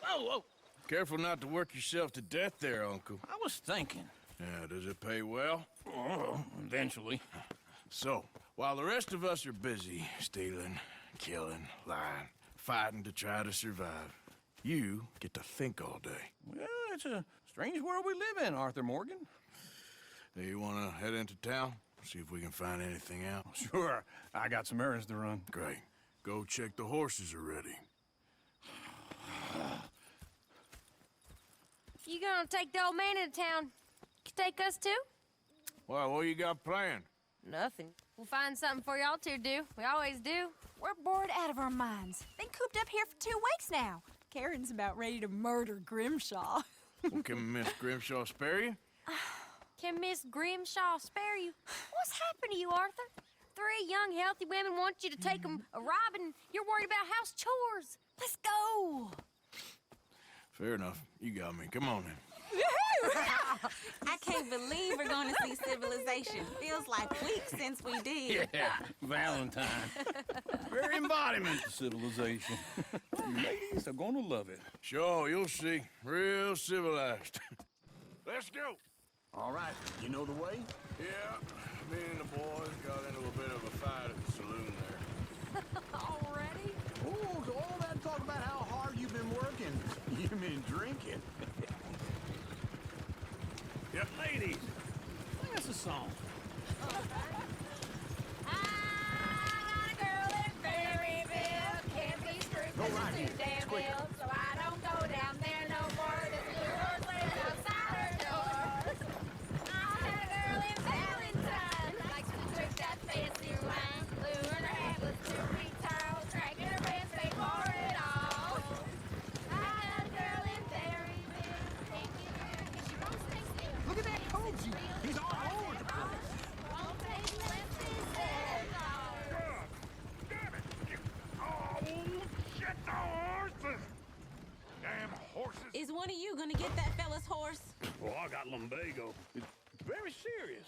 Whoa. Careful not to work yourself to death there, Uncle. I was thinking. Yeah, does it pay well? Oh, eventually. So, while the rest of us are busy stealing, killing, lying, fighting to try to survive, you get to think all day. Well, it's a strange world we live in, Arthur Morgan. Do you want to head into town? See if we can find anything out? Sure. I got some errands to run. Great. Go check the horses are ready. You gonna take the old man into town? Take us too? Well, what you got planned? Nothing. We'll find something for y'all to do. We always do. We're bored out of our minds. Been cooped up here for 2 weeks now. Karen's about ready to murder Grimshaw. Well, can Miss Grimshaw spare you? Can Miss Grimshaw spare you? What's happened to you, Arthur? 3 young, healthy women want you to take them a robbing. You're worried about house chores. Let's go. Fair enough. You got me. Come on then. I can't believe we're going to see civilization. Feels like weeks since we did. Yeah, Valentine. Very embodiment of civilization. You ladies are gonna love it. Sure, you'll see. Real civilized. Let's go. All right, you know the way? Yeah, me and the boys got into a bit of a fight at the saloon there. Already? Oh, so all that talk about how hard you've been working. You mean drinking? Yep, ladies, sing us a song. I got a girl in Berryville. Can't be screwed 'cause right, she's too damn ill. So I don't go down there no more. This blue horse lives outside her door. I had a girl in Valentine. Likes to drink that fancy wine. Blue and red with 2 retiles. Dragging her pants, pay for it all. I had a girl in Berryville. Can't get her 'cause she won't stay still. Look at that Koji. He's all over the place. Won't take less than $7. Damn it! Oh, shit, the horses! Damn horses! Is one of you going to get that fella's horse? Well, I got lumbago. It's very serious.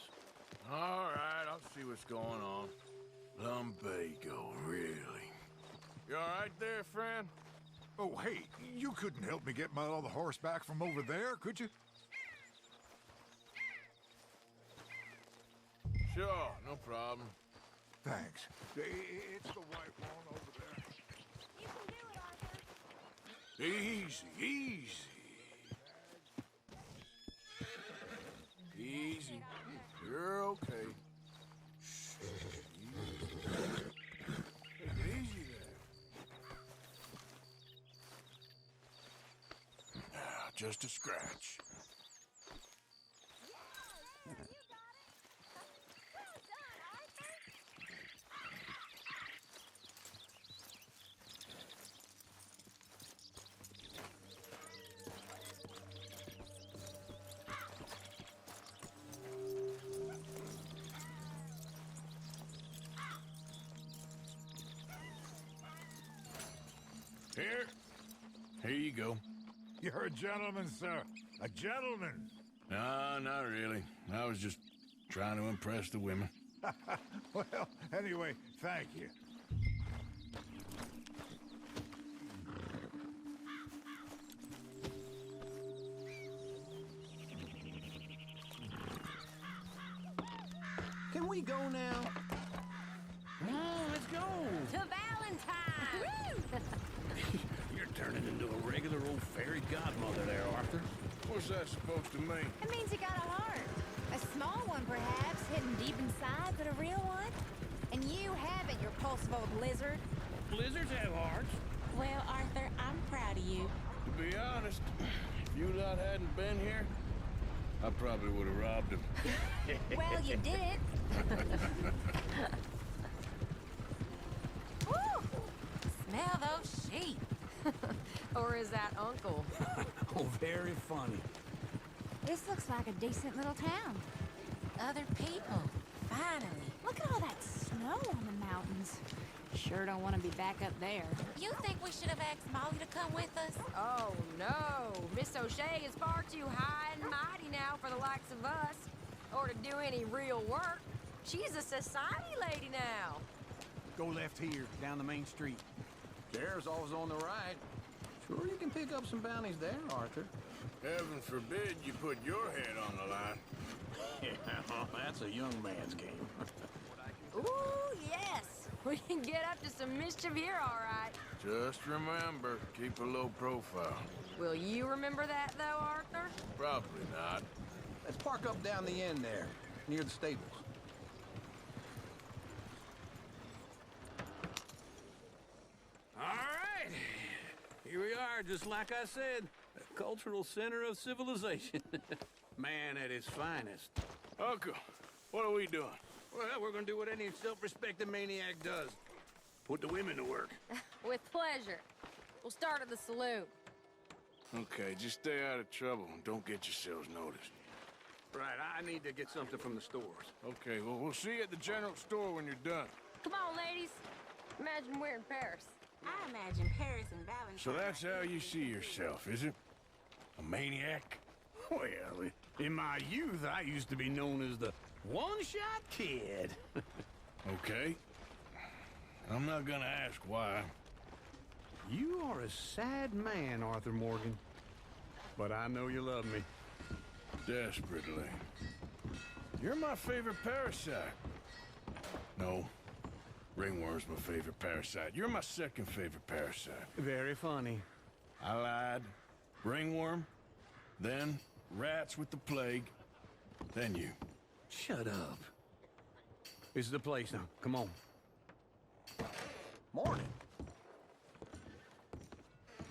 All right, I'll see what's going on. Lumbago, really? You all right there, friend? Oh, hey, you couldn't help me get my other horse back from over there, could you? Sure, no problem. Thanks. It's the white one over there. You can do it, Arthur. Easy, easy. Easy. You're okay. Take it easy there. Ah, just a scratch. Here you go. You're a gentleman, sir. A gentleman. No, not really. I was just trying to impress the women. Well, anyway, thank you. Can we go now? Come on, let's go. To Valentine! You're turning into a regular old fairy godmother there, Arthur. What's that supposed to mean? It means you got a heart. A small one, perhaps, hidden deep inside, but a real one. And you haven't, you repulsive old lizard. Blizzards have hearts. Well, Arthur, I'm proud of you. To be honest, if you lot hadn't been here, I probably would have robbed him. Well, you did. Woo! Smell those sheep. Or is that Uncle? Oh, very funny. This looks like a decent little town. Other people. Finally. Look at all that snow on the mountains. Sure don't want to be back up there. You think we should have asked Molly to come with us? Oh, no. Miss O'Shea is far too high and mighty now for the likes of us. Or to do any real work. She's a society lady now. Go left here, down the main street. Chair's always on the right. Sure you can pick up some bounties there, Arthur. Heaven forbid you put your head on the line. Yeah, well, that's a young man's game. Ooh, yes. We can get up to some mischief here, all right. Just remember, keep a low profile. Will you remember that, though, Arthur? Probably not. Let's park up down the end there, near the stables. All right. Here we are, just like I said. A cultural center of civilization. Man at his finest. Uncle, what are we doing? Well, we're gonna do what any self-respecting maniac does. Put the women to work. With pleasure. We'll start at the saloon. Okay, just stay out of trouble and don't get yourselves noticed. Right, I need to get something from the stores. Okay, well, we'll see you at the general store when you're done. Come on, ladies. Imagine we're in Paris. I imagine Paris and Valentine. So that's how you see yourself, is it? A maniac? Well, in my youth, I used to be known as the one-shot kid. Okay. I'm not gonna ask why. You are a sad man, Arthur Morgan. But I know you love me. Desperately. You're my favorite parasite. No. Ringworm's my favorite parasite. You're my second favorite parasite. Very funny. I lied. Ringworm. Then rats with the plague. Then you. Shut up. This is the place now. Come on. Morning.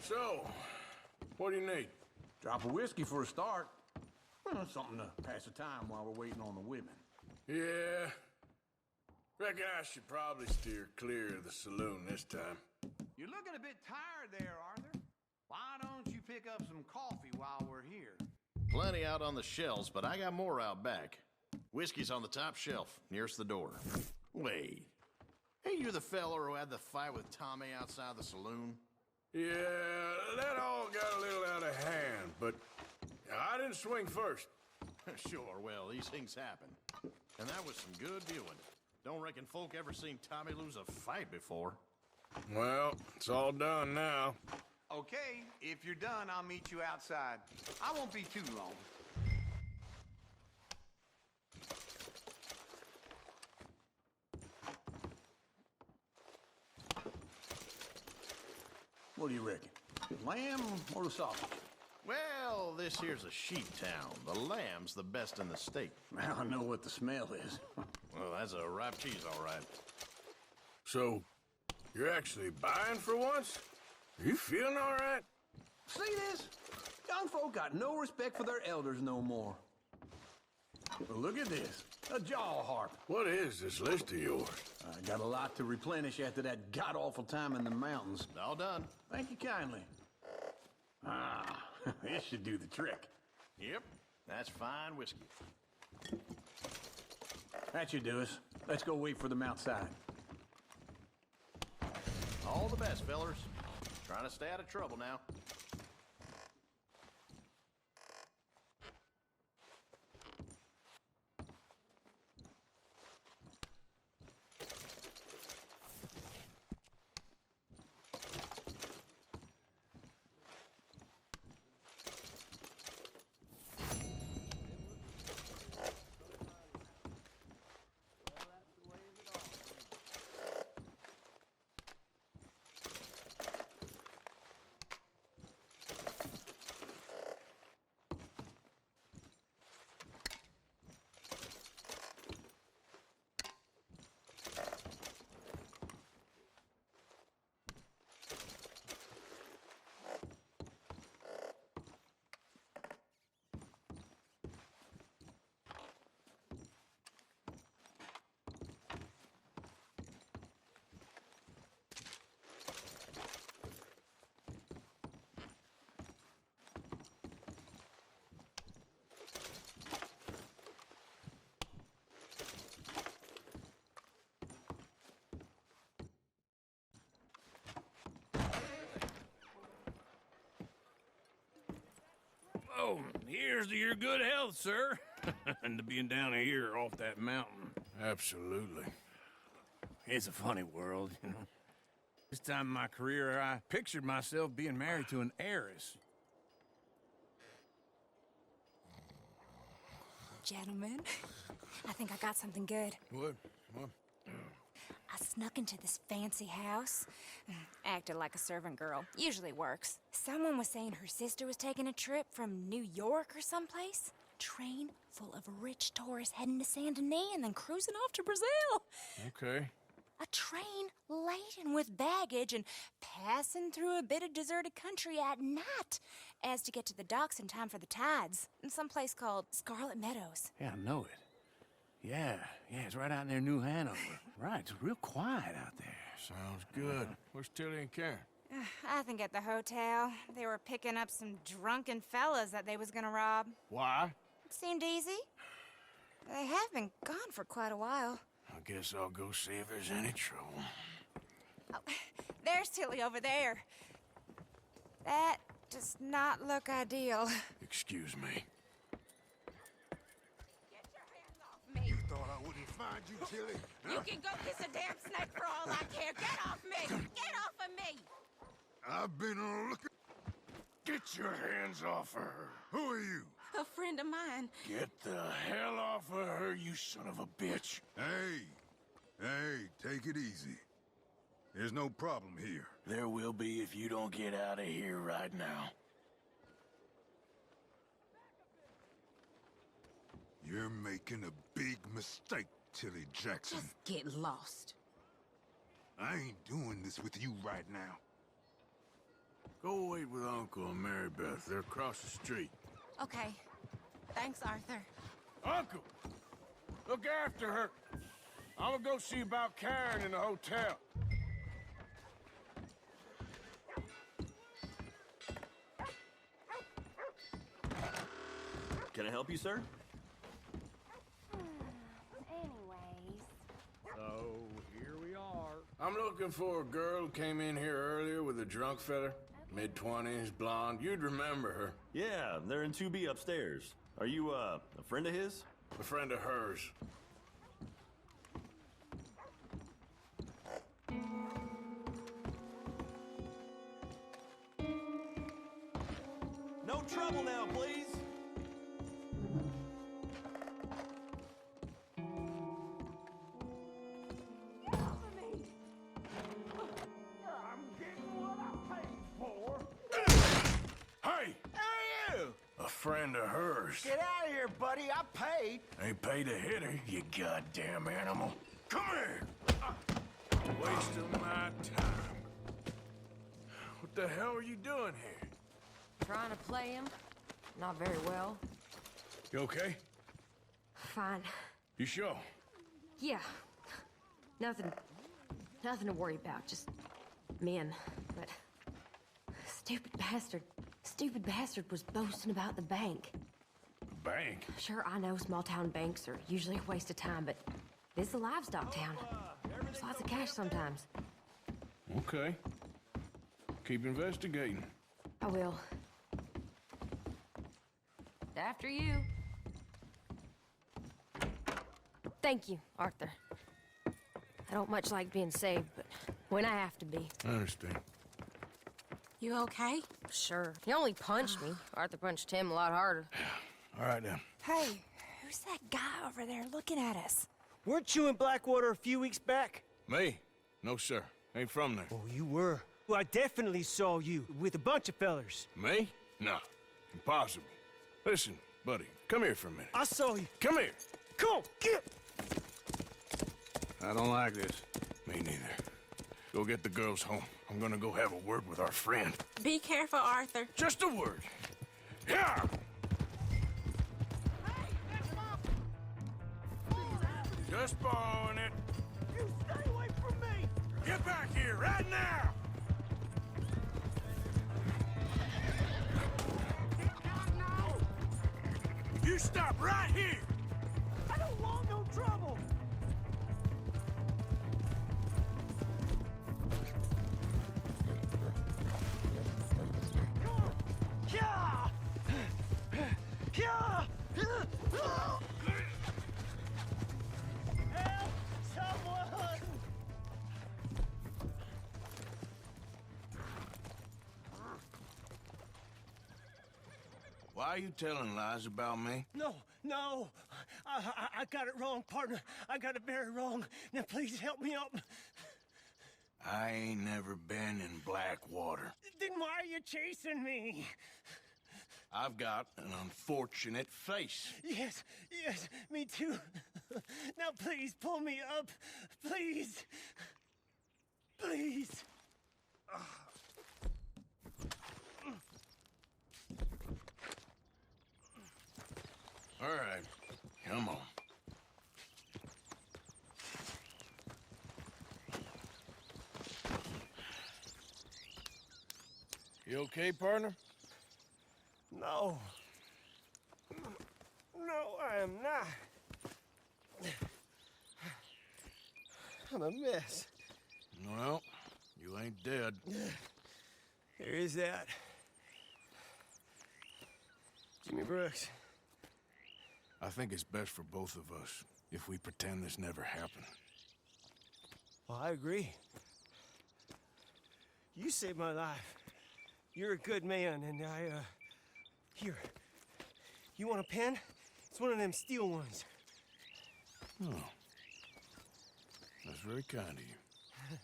So, what do you need? Drop of whiskey for a start. Well, something to pass the time while we're waiting on the women. Yeah. Reckon I should probably steer clear of the saloon this time. You're looking a bit tired there, Arthur. Why don't you pick up some coffee while we're here? Plenty out on the shelves, but I got more out back. Whiskey's on the top shelf, nearest the door. Wait. Hey, you the feller who had the fight with Tommy outside the saloon? Yeah, that all got a little out of hand, but I didn't swing first. Sure, well, these things happen. And that was some good viewing. Don't reckon folk ever seen Tommy lose a fight before. Well, it's all done now. Okay, if you're done, I'll meet you outside. I won't be too long. What do you reckon? Lamb or the sausage? Well, this here's a sheep town. The lamb's the best in the state. I know what the smell is. Well, that's a ripe cheese, all right. So, you're actually buying for once? Are you feeling all right? See this? Young folk got no respect for their elders no more. Well, look at this. A jaw harp. What is this list of yours? I got a lot to replenish after that god-awful time in the mountains. All done. Thank you kindly. Ah, this should do the trick. Yep, that's fine whiskey. That should do us. Let's go wait for them outside. All the best, fellers. Trying to stay out of trouble now. Oh, here's to your good health, sir. And to being down here off that mountain. Absolutely. It's a funny world, you know. This time in my career, I pictured myself being married to an heiress. Gentlemen, I think I got something good. What? I snuck into this fancy house. Acted like a servant girl. Usually works. Someone was saying her sister was taking a trip from New York or someplace. Train full of rich tourists heading to Saint Denis and then cruising off to Brazil. Okay. A train laden with baggage and passing through a bit of deserted country at night as to get to the docks in time for the tides in some place called Scarlet Meadows. Yeah, I know it. Yeah, it's right out near New Hanover. Right, it's real quiet out there. Sounds good. Where's Tilly and Karen? I think at the hotel. They were picking up some drunken fellas that they was gonna rob. Why? It seemed easy. They have been gone for quite a while. I guess I'll go see if there's any trouble. Oh, there's Tilly over there. That does not look ideal. Excuse me. Get your hands off me. You thought I wouldn't find you, Tilly? You can go kiss a damn snake for all I care. Get off me! Get off of me! I've been looking. Get your hands off of her. Who are you? A friend of mine. Get the hell off of her, you son of a bitch. Hey, take it easy. There's no problem here. There will be if you don't get out of here right now. You're making a big mistake, Tilly Jackson. Just get lost. I ain't doing this with you right now. Go wait with Uncle and Mary Beth. They're across the street. Okay. Thanks, Arthur. Uncle! Look after her. I'm gonna go see about Karen in the hotel. Can I help you, sir? Anyways. So, here we are. I'm looking for a girl who came in here earlier with a drunk fella. Mid-20s, blonde. You'd remember her. Yeah, they're in 2B upstairs. Are you, a friend of his? A friend of hers. No trouble now, please. Hey! Who are you? A friend of hers. Get out of here, buddy. I paid. Ain't paid to hit her, you goddamn animal. Come here! Wasting my time. What the hell are you doing here? Trying to play him. Not very well. You okay? Fine. You sure? Yeah. Nothing to worry about. Just men. But stupid bastard was boasting about the bank. The bank? Sure, I know small town banks are usually a waste of time, but this is a livestock town. There's lots of cash sometimes. Okay. Keep investigating. I will. After you. Thank you, Arthur. I don't much like being saved, but when I have to be. I understand. You okay? Sure. He only punched me. Arthur punched him a lot harder. All right, then. Hey, who's that guy over there looking at us? Weren't you in Blackwater a few weeks back? Me? No, sir. Ain't from there. Oh, you were. Well, I definitely saw you with a bunch of fellers. Me? No. Impossible. Listen, buddy, come here for a minute. I saw you. Come here. Come on, get! I don't like this. Me neither. Go get the girls home. I'm gonna go have a word with our friend. Be careful, Arthur. Just a word. Yeah! Just borrowing it. You stay away from me! Get back here right now! You stop right here! I don't want no trouble! Come on! Yeah! Yeah! Help! Someone! Why are you telling lies about me? No, no. I got it wrong, partner. I got it very wrong. Now, please help me up. I ain't never been in Blackwater. Then why are you chasing me? I've got an unfortunate face. Yes, yes, me too. Now, please, pull me up. Please. Please. All right, come on. You okay, partner? No. No, I am not. I'm a mess. Well, you ain't dead. There is that. Jimmy Brooks. I think it's best for both of us if we pretend this never happened. Well, I agree. You saved my life. You're a good man, and here. You want a pen? It's one of them steel ones. Oh. That's very kind of you.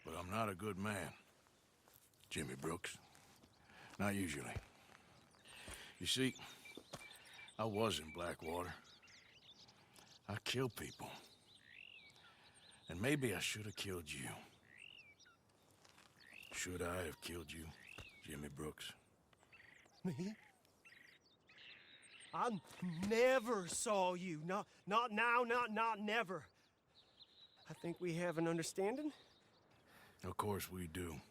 But I'm not a good man, Jimmy Brooks. Not usually. You see, I was in Blackwater. I killed people. And maybe I should have killed you. Should I have killed you, Jimmy Brooks? Me? I never saw you. Not now, not never. I think we have an understanding. Of course we do.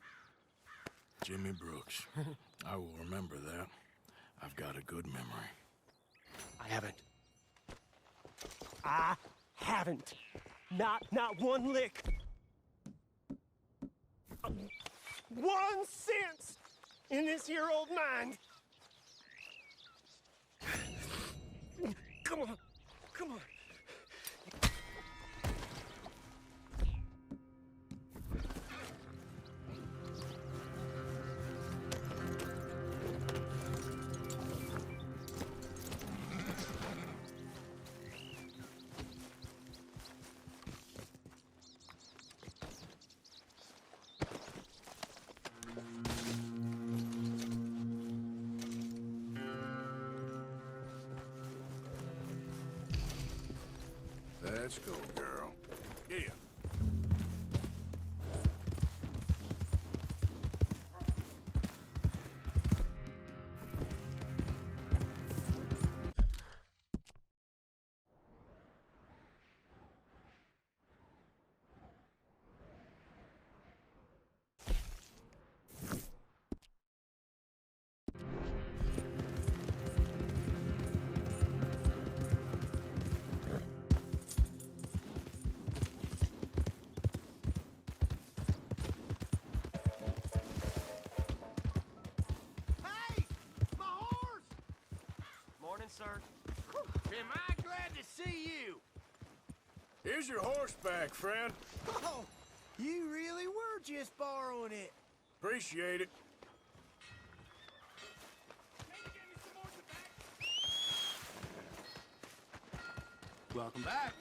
Jimmy Brooks. I will remember that. I've got a good memory. I haven't. Not one lick. 1 cent in this here old mind. Come on. Let's go, girl. Yeah. Sir. Am I glad to see you? Here's your horseback, friend. Oh, you really were just borrowing it. Appreciate it. Welcome back.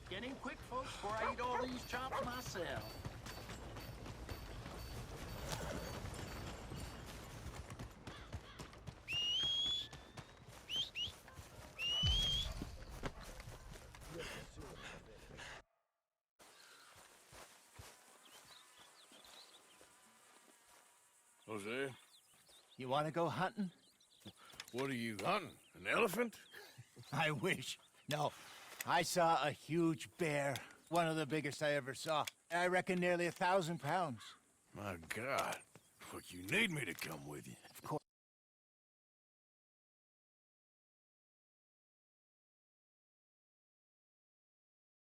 Get in quick, folks, before I eat all these chops myself. Jose, You want to go hunting? what are you hunting? An elephant? I wish. No. I saw a huge bear. One of the biggest I ever saw. I reckon nearly 1,000 pounds. My God. Look, you need me to come with you. Of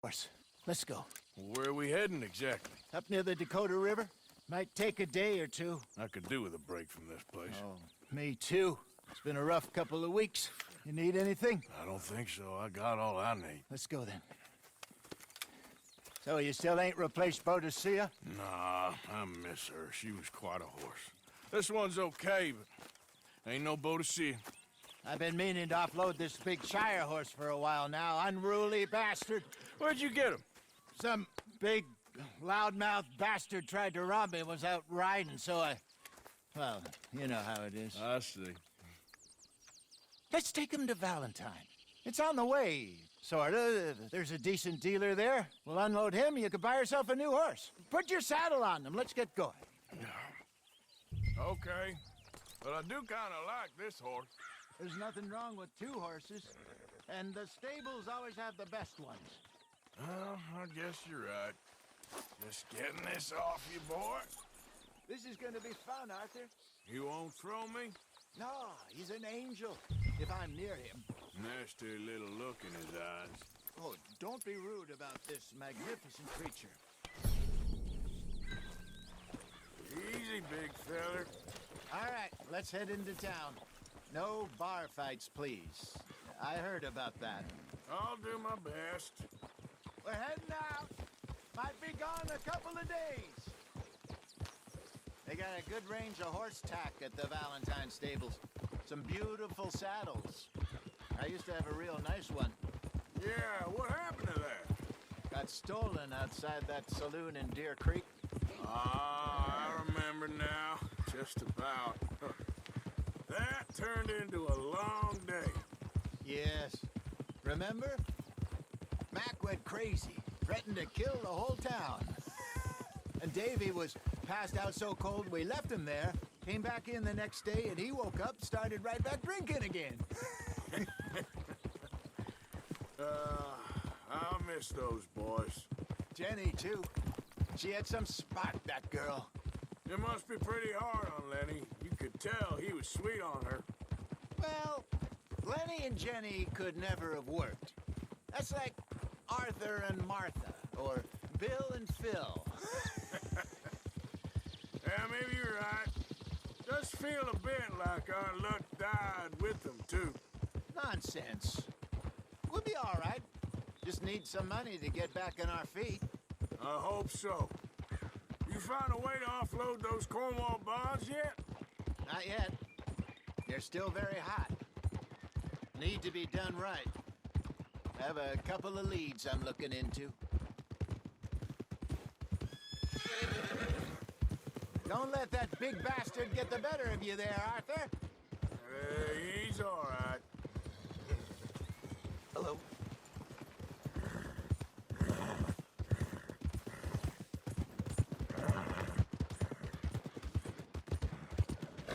course. Let's go. Where are we heading exactly? Up near the Dakota River. Might take a day or two. I could do with a break from this place. Oh, me too. It's been a rough couple of weeks. You need anything? I don't think so. I got all I need. Let's go then. So you still ain't replaced Boadicea? Nah, I miss her. She was quite a horse. This one's okay, but ain't no Boadicea. I've been meaning to offload this big Shire horse for a while now. Unruly bastard. Where'd you get him? Some big, loudmouth bastard tried to rob me and was out riding, so I... Well, you know how it is. I see. Let's take him to Valentine. It's on the way, sorta. There's a decent dealer there. We'll unload him, you could buy yourself a new horse. Put your saddle on him, let's get going. Okay, but I do kind of like this horse. There's nothing wrong with two horses, and the stables always have the best ones. Well, I guess you're right. Just getting this off you, boy. This is gonna be fun, Arthur. You won't throw me? No, he's an angel, if I'm near him. Nasty little look in his eyes. Oh, don't be rude about this magnificent creature. Easy, big feller. All right, let's head into town. No bar fights, please. I heard about that. I'll do my best. We're heading out. Might be gone a couple of days. They got a good range of horse tack at the Valentine stables. Some beautiful saddles. I used to have a real nice one. Yeah, what happened to that? Got stolen outside that saloon in Deer Creek. Ah, I remember now. Just about. That turned into a long day. Yes. Remember? Mac went crazy, threatened to kill the whole town. And Davy was passed out so cold we left him there, came back in the next day, and he woke up, started right back drinking again. I'll miss those boys. Jenny, too. She had some spark, that girl. It must be pretty hard on Lenny. You could tell he was sweet on her. Well, Lenny and Jenny could never have worked. That's like Arthur and Martha, or Bill and Phil. Yeah, maybe you're right. Does feel a bit like our luck died with them, too. Nonsense. We'll be all right. Just need some money to get back on our feet. I hope so. You find a way to offload those Cornwall bonds yet? Not yet. They're still very hot. Need to be done right. I have a couple of leads I'm looking into. Don't let that big bastard get the better of you there, Arthur. He's all right. Hello.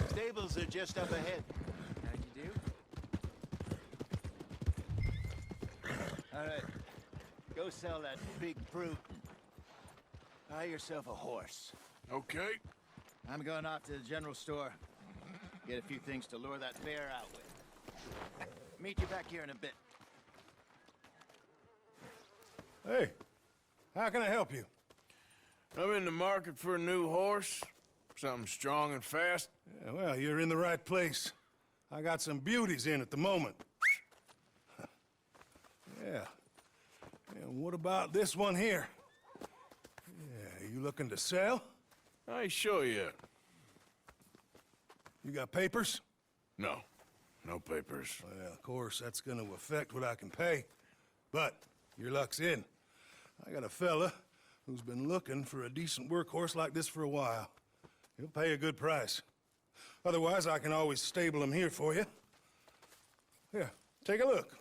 Stables are just up ahead. How'd you do? All right. Go sell that big brute. Buy yourself a horse. Okay. I'm going off to the general store. Get a few things to lure that bear out with. Meet you back here in a bit. Hey, how can I help you? I'm in the market for a new horse. Something strong and fast. Yeah, well, you're in the right place. I got some beauties in at the moment. Yeah. And what about this one here? Yeah, you looking to sell? I ain't sure yet. You got papers? No. No papers. Well, of course, that's gonna affect what I can pay. But your luck's in. I got a fella who's been looking for a decent workhorse like this for a while. He'll pay a good price. Otherwise, I can always stable him here for you. Here, take a look.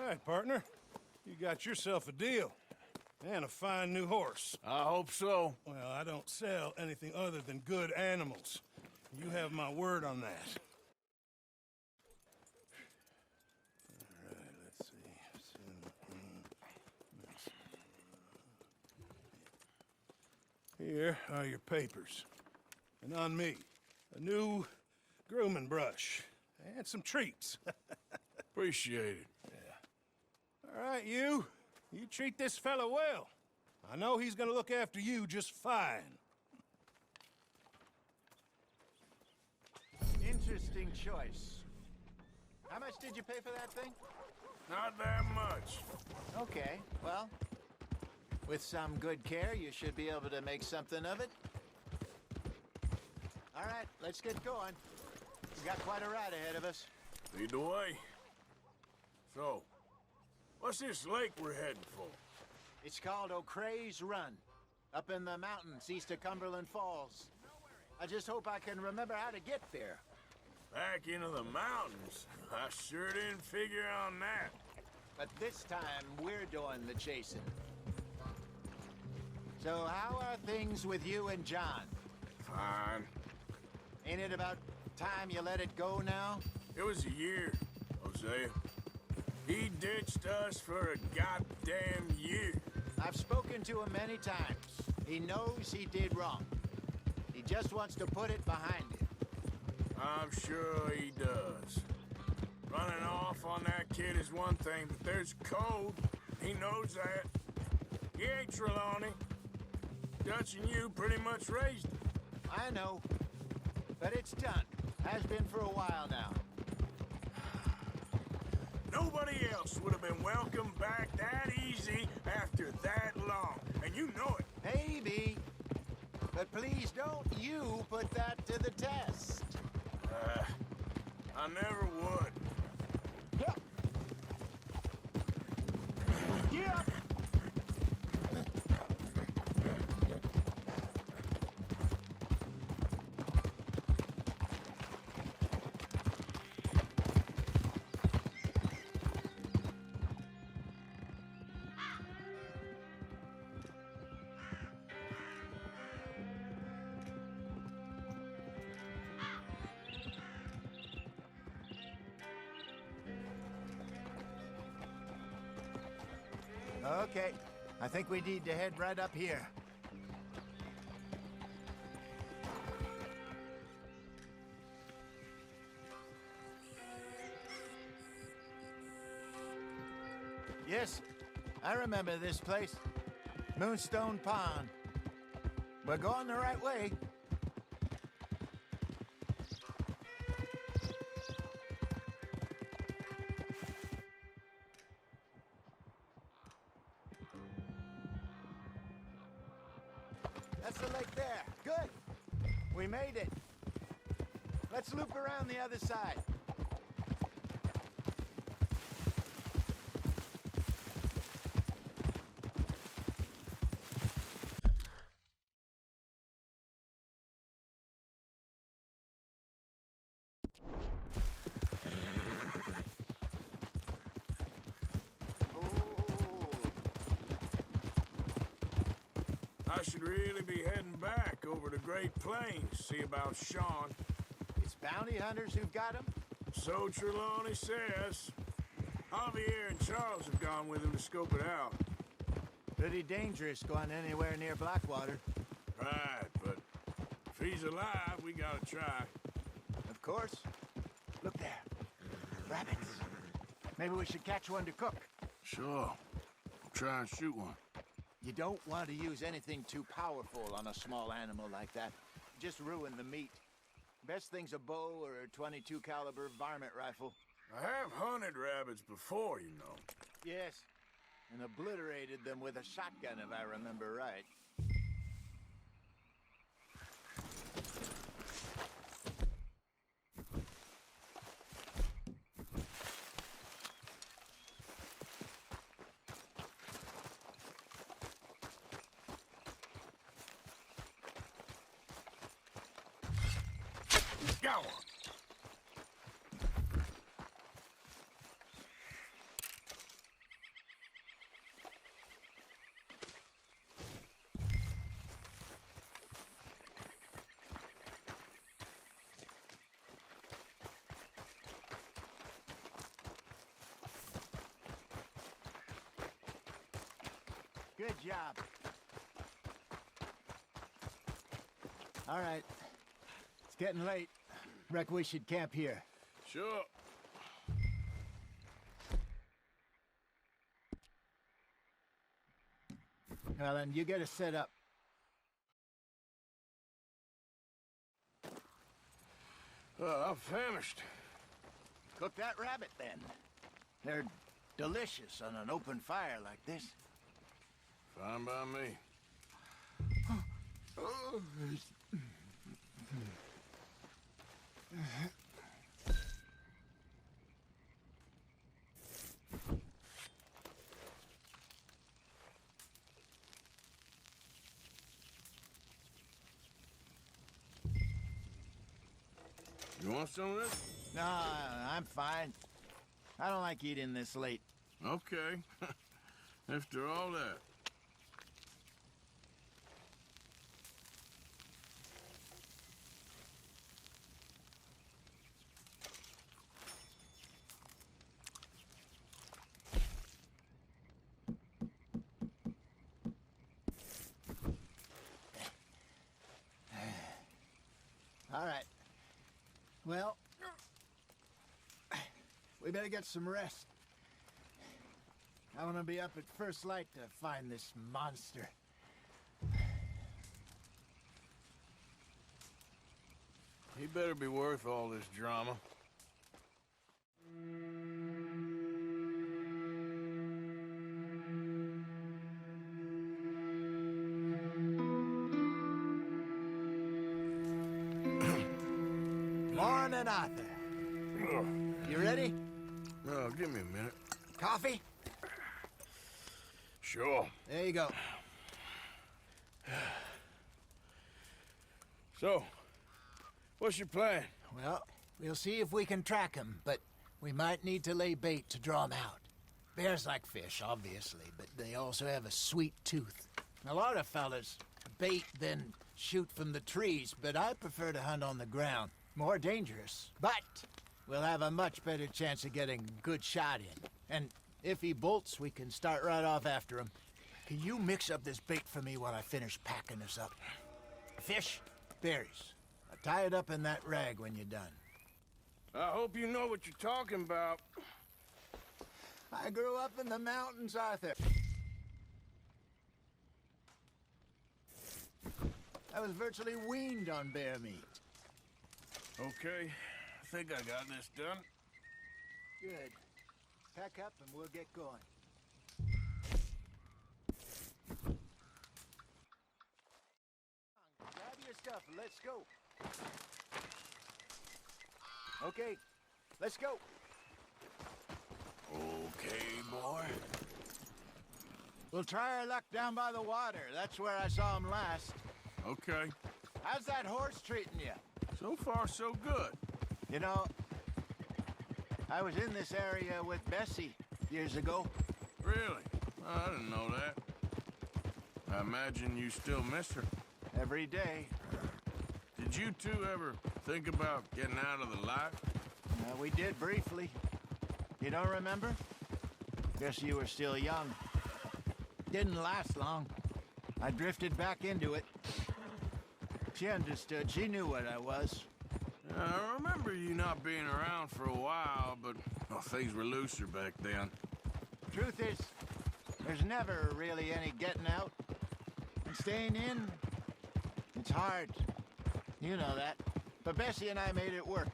right, partner. You got yourself a deal. And a fine new horse. I hope so. Well, I don't sell anything other than good animals. You have my word on that. All right, let's see. Here are your papers. And on me, a new grooming brush. And some treats. Appreciate it. All right, you. You treat this fella well. I know he's gonna look after you just fine. Interesting choice. How much did you pay for that thing? Not that much. Okay, well, with some good care, you should be able to make something of it. All right, let's get going. We got quite a ride ahead of us. Lead the way. So, what's this lake we're heading for? It's called O'Creagh's Run, up in the mountains east of Cumberland Falls. I just hope I can remember how to get there. Back into the mountains? I sure didn't figure on that. But this time, we're doing the chasing. So how are things with you and John? Fine. Ain't it about time you let it go now? It was a year, Hosea. He ditched us for a goddamn year. I've spoken to him many times. He knows he did wrong. He just wants to put it behind him. I'm sure he does. Running off on that kid is one thing, but there's code. He knows that. He ain't Trelawney. Dutch and you pretty much raised him. I know. But it's done. Has been for a while now. Nobody else would have been welcomed back that easy after that long. And you know it. Maybe. But please don't you put that to the test. I never would. Yep. Yep. Okay, I think we need to head right up here. Yes, I remember this place. Moonstone Pond. We're going the right way. That's the lake there. Good. We made it. Let's loop around the other side. I should really be heading back over the Great Plains, see about Sean. It's bounty hunters who've got him? So Trelawney says. Javier and Charles have gone with him to scope it out. Pretty dangerous going anywhere near Blackwater. Right, but if he's alive, we gotta try. Of course. Look there. Rabbits. Maybe we should catch one to cook. Sure. I'll try and shoot one. You don't want to use anything too powerful on a small animal like that. Just ruin the meat. Best thing's a bow or a .22 caliber varmint rifle. I have hunted rabbits before, you know. Yes, and obliterated them with a shotgun if I remember right. Go! Good job. All right. It's getting late. Reckon we should camp here. Sure. Well, then you get us set up. I'm famished. Cook that rabbit, then. They're delicious on an open fire like this. Fine by me. You want some of this? No, I'm fine. I don't like eating this late. Okay. After all that. All right. Well, we better get some rest. I want to be up at first light to find this monster. He better be worth all this drama. Morning, Arthur. You ready? Oh, give me a minute. Coffee? Sure. There you go. So, what's your plan? Well, we'll see if we can track him, but we might need to lay bait to draw him out. Bears like fish, obviously, but they also have a sweet tooth. A lot of fellas bait, then shoot from the trees, but I prefer to hunt on the ground. More dangerous, but we'll have a much better chance of getting a good shot in. And if he bolts, we can start right off after him. Can you mix up this bait for me while I finish packing this up? Fish, berries. Tie it up in that rag when you're done. I hope you know what you're talking about. I grew up in the mountains, Arthur. I was virtually weaned on bear meat. Okay, I think I got this done. Good. Pack up and we'll get going. Grab your stuff and let's go. Okay, let's go. Okay, boy. We'll try our luck down by the water. That's where I saw him last. Okay. How's that horse treating you? So far, so good. You know, I was in this area with Bessie years ago. Really? I didn't know that. I imagine you still miss her. Every day. Did you two ever think about getting out of the life? We did briefly. You don't remember? Guess you were still young. Didn't last long. I drifted back into it. She understood. She knew what I was. I remember you not being around for a while, but things were looser back then. Truth is, there's never really any getting out. And staying in, it's hard. You know that. But Bessie and I made it work.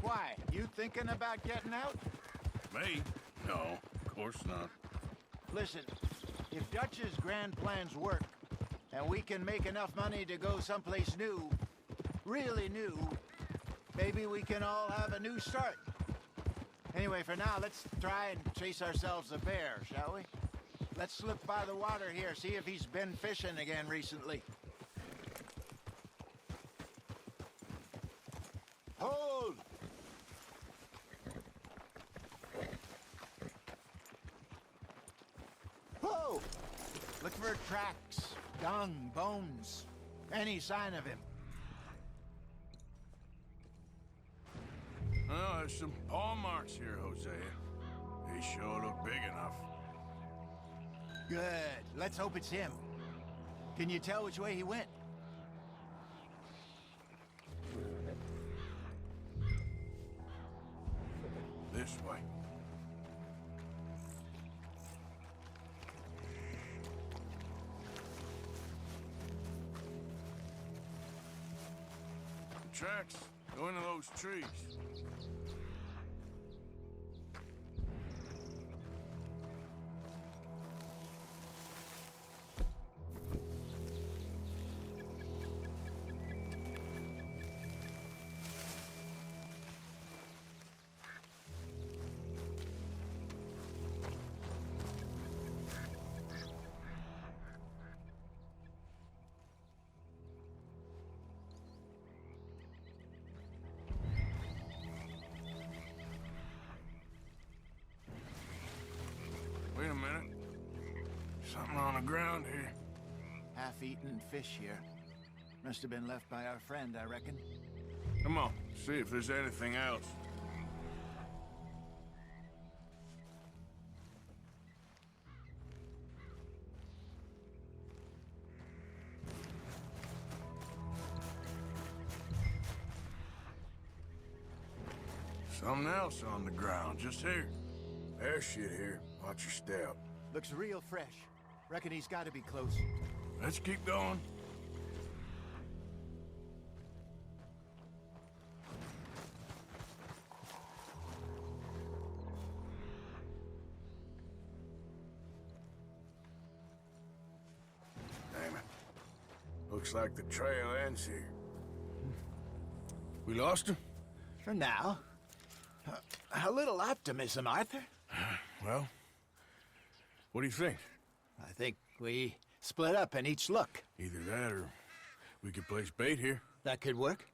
Why? You thinking about getting out? Me? No, of course not. Listen, if Dutch's grand plans work, and we can make enough money to go someplace new, really new, maybe we can all have a new start. Anyway, for now, let's try and chase ourselves a bear, shall we? Let's slip by the water here, see if he's been fishing again recently. Hold! Whoa! Look for tracks, dung, bones, any sign of him. Well, there's some paw marks here, Hosea. They sure look big enough. Good. Let's hope it's him. Can you tell which way he went? This way. The tracks go into those trees. Wait a minute. Something on the ground here. Half-eaten fish here. Must have been left by our friend, I reckon. Come on, see if there's anything else. Something else on the ground, just here. There's shit here. Watch your step. Looks real fresh. Reckon he's got to be close. Let's keep going. Damn it. Looks like the trail ends here. We lost him? For now. A little optimism, Arthur. Well, what do you think? I think we split up and each look. Either that or we could place bait here. That could work.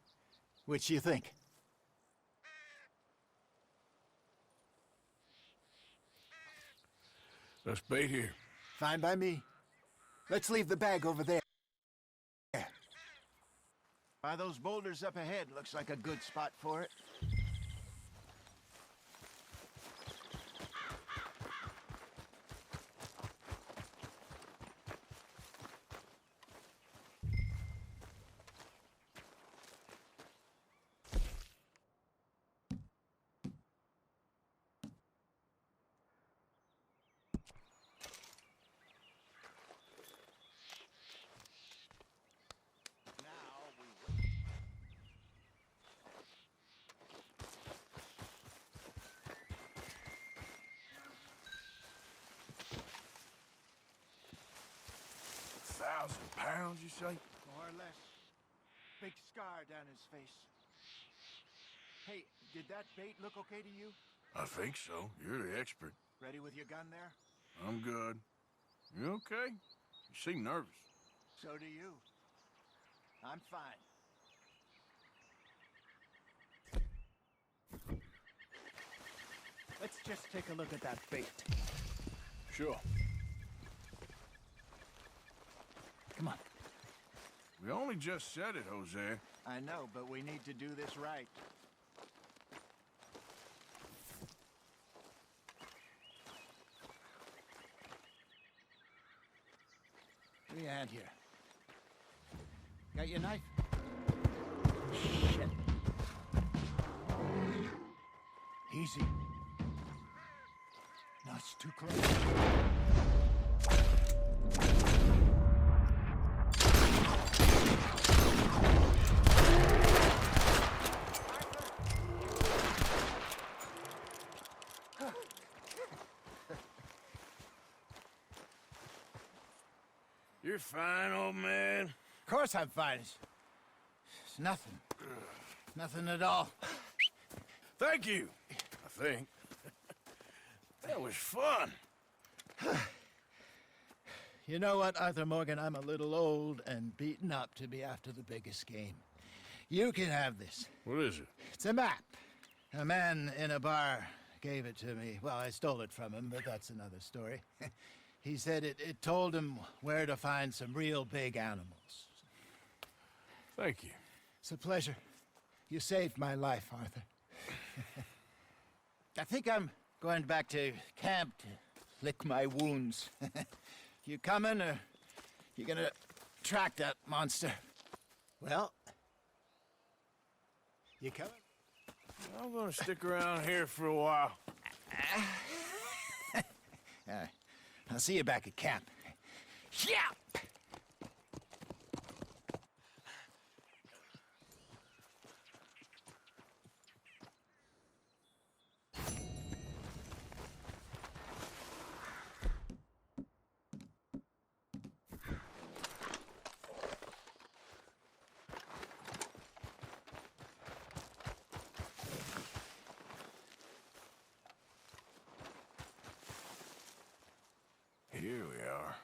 Which you think? Let's bait here. Fine by me. Let's leave the bag over there. By those boulders up ahead, looks like a good spot for it. £1,000, you say? More or less. Big scar down his face. Hey, did that bait look okay to you? I think so. You're the expert. Ready with your gun there? I'm good. You okay? You seem nervous. So do you. I'm fine. Let's just take a look at that bait. Sure. Come on. We only just said it, Jose. I know, but we need to do this right. Give me a hand here. Got your knife? Shit. Easy. No, it's too close. You're fine, old man. Of course I'm fine. It's nothing. Nothing at all. Thank you, I think. That was fun. You know what, Arthur Morgan? I'm a little old and beaten up to be after the biggest game. You can have this. What is it? It's a map. A man in a bar gave it to me. Well, I stole it from him, but that's another story. He said it told him where to find some real big animals. Thank you. It's a pleasure. You saved my life, Arthur. I think I'm going back to camp to lick my wounds. You coming, or you gonna track that monster? Well, you coming? I'm gonna stick around here for a while. I'll see you back at camp. Yeah! Here we are.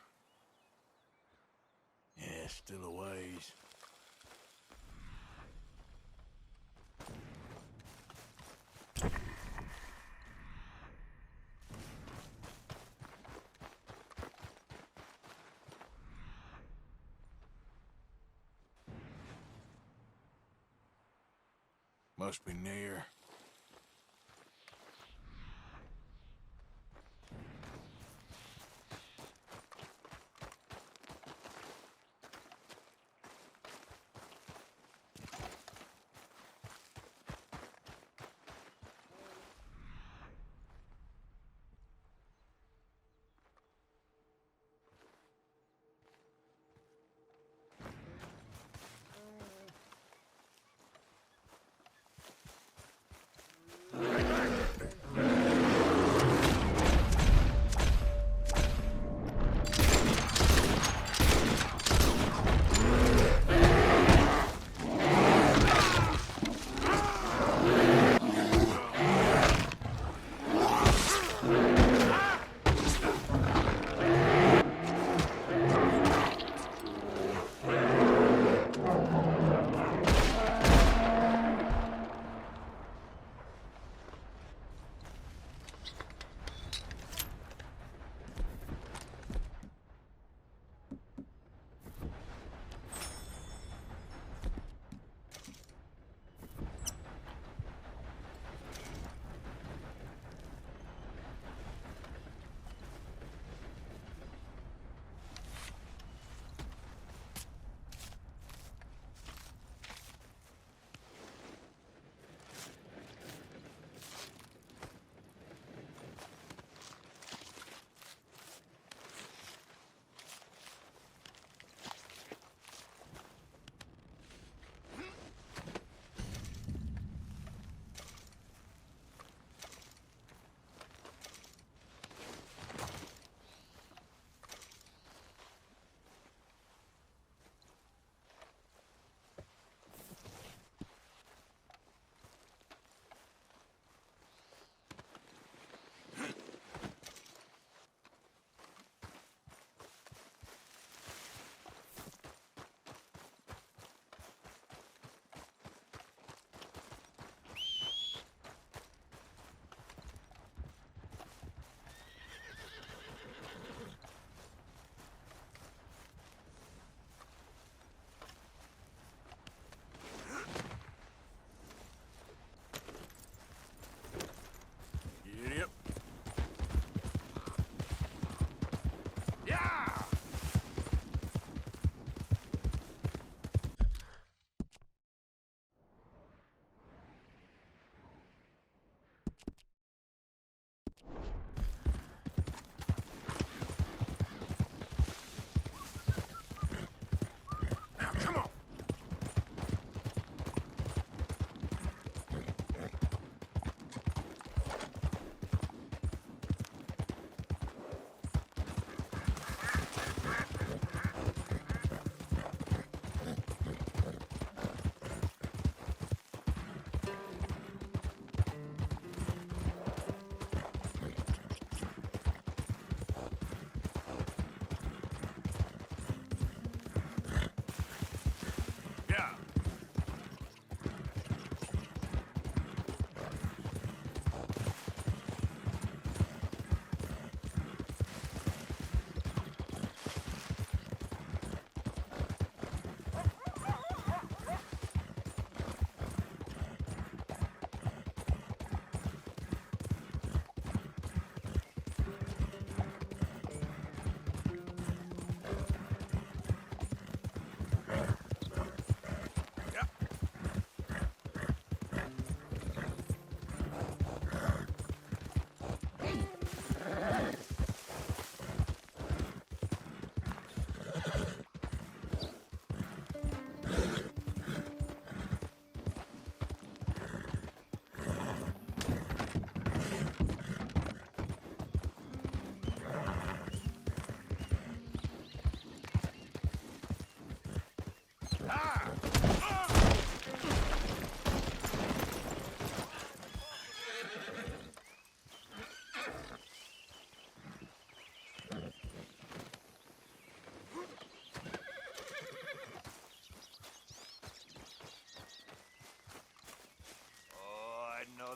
Yeah, still a ways. Must be near.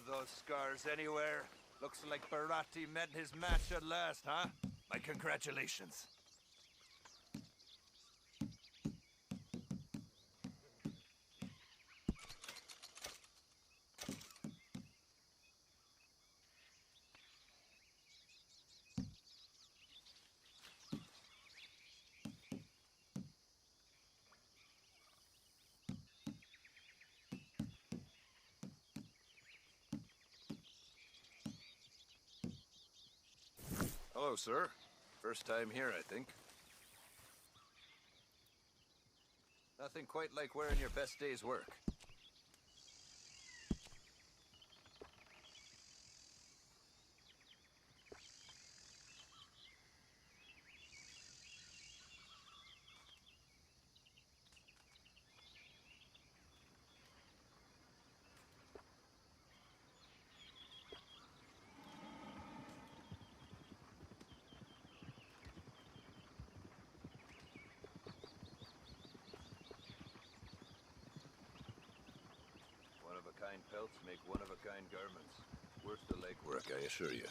those scars anywhere. Looks like Barati met his match at last, huh? My congratulations. Hello, sir. First time here, I think. Nothing quite like wearing your best day's work. One-of-a-kind pelts make one-of-a-kind garments. Worth the legwork, I assure you.